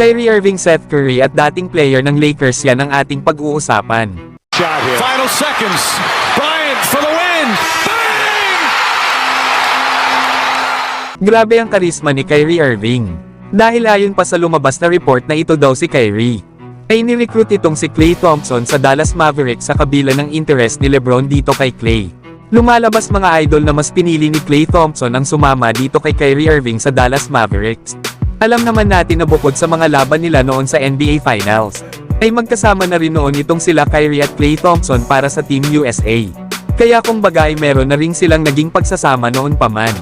Kyrie Irving, Seth Curry at dating player ng Lakers, yan ang ating pag-uusapan. Final seconds. Bryant for the win. Bang! Grabe ang karisma ni Kyrie Irving. Dahil ayon pa sa lumabas na report na ito daw si Kyrie ay ni-recruit itong si Klay Thompson sa Dallas Mavericks sa kabila ng interest ni LeBron dito kay Klay. Lumalabas mga idol na mas pinili ni Klay Thompson ang sumama dito kay Kyrie Irving sa Dallas Mavericks. Alam naman natin na bukod sa mga laban nila noon sa NBA Finals, ay magkasama na rin noon itong sila Kyrie at Klay Thompson para sa Team USA. Kaya kung bagay meron na rin silang naging pagsasama noon pa man.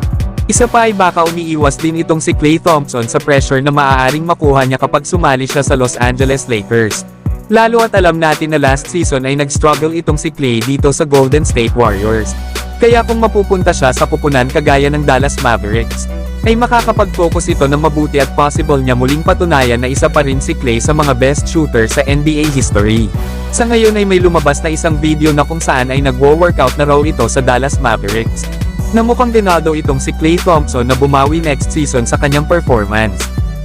Isa pa ay baka umiiwas din itong si Klay Thompson sa pressure na maaaring makuha niya kapag sumali siya sa Los Angeles Lakers. Lalo at alam natin na last season ay nag-struggle itong si Klay dito sa Golden State Warriors. Kaya kung mapupunta siya sa kupunan kagaya ng Dallas Mavericks, ay makakapag-focus ito ng mabuti at possible niya muling patunayan na isa pa rin si Klay sa mga best shooter sa NBA history. Sa ngayon ay may lumabas na isang video na kung saan ay nagwo-workout na raw ito sa Dallas Mavericks. Na mukhang dinado itong si Klay Thompson na bumawi next season sa kanyang performance.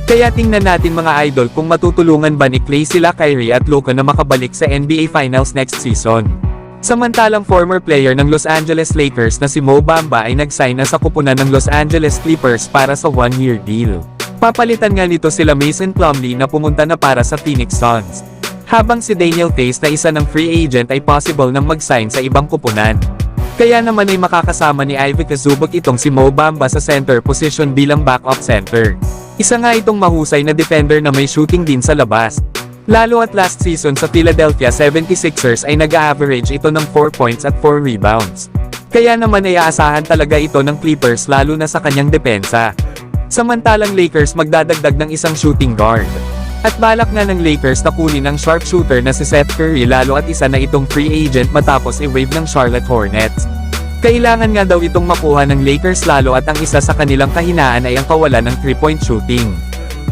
Kaya tingnan natin mga idol kung matutulungan ba ni Klay sila Kyrie at Luka na makabalik sa NBA Finals next season. Samantalang former player ng Los Angeles Lakers na si Mo Bamba ay nag-sign na sa kupunan ng Los Angeles Clippers para sa one-year deal. Papalitan nga nito sila Mason Plumlee na pumunta na para sa Phoenix Suns. Habang si Daniel Theis na isa ng free agent ay possible nang mag-sign sa ibang kupunan. Kaya naman ay makakasama ni Ivica Zubac itong si Mo Bamba sa center position bilang backup center. Isa nga itong mahusay na defender na may shooting din sa labas. Lalo at last season sa Philadelphia 76ers ay nag-average ito ng 4 points at 4 rebounds. Kaya naman ay aasahan talaga ito ng Clippers lalo na sa kanyang depensa. Samantalang Lakers magdadagdag ng isang shooting guard. At balak nga ng Lakers na kunin ang sharpshooter na si Seth Curry lalo at isa na itong free agent matapos i-waive ng Charlotte Hornets. Kailangan nga daw itong makuha ng Lakers lalo at ang isa sa kanilang kahinaan ay ang kawalan ng 3-point shooting.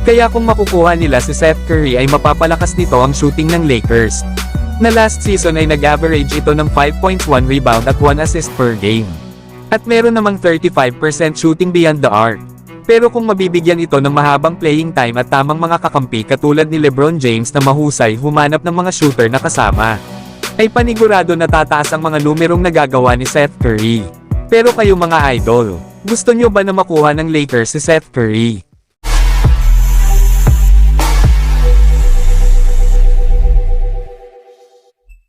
Kaya kung makukuha nila si Seth Curry ay mapapalakas nito ang shooting ng Lakers. Na last season ay nag-average ito ng 5 points, 1 rebound at 1 assist per game. At meron namang 35% shooting beyond the arc. Pero kung mabibigyan ito ng mahabang playing time at tamang mga kakampi katulad ni LeBron James na mahusay humanap ng mga shooter na kasama, ay panigurado na tataas ang mga numerong nagagawa ni Seth Curry. Pero kayo mga idol, gusto nyo ba na makuha ng Lakers si Seth Curry?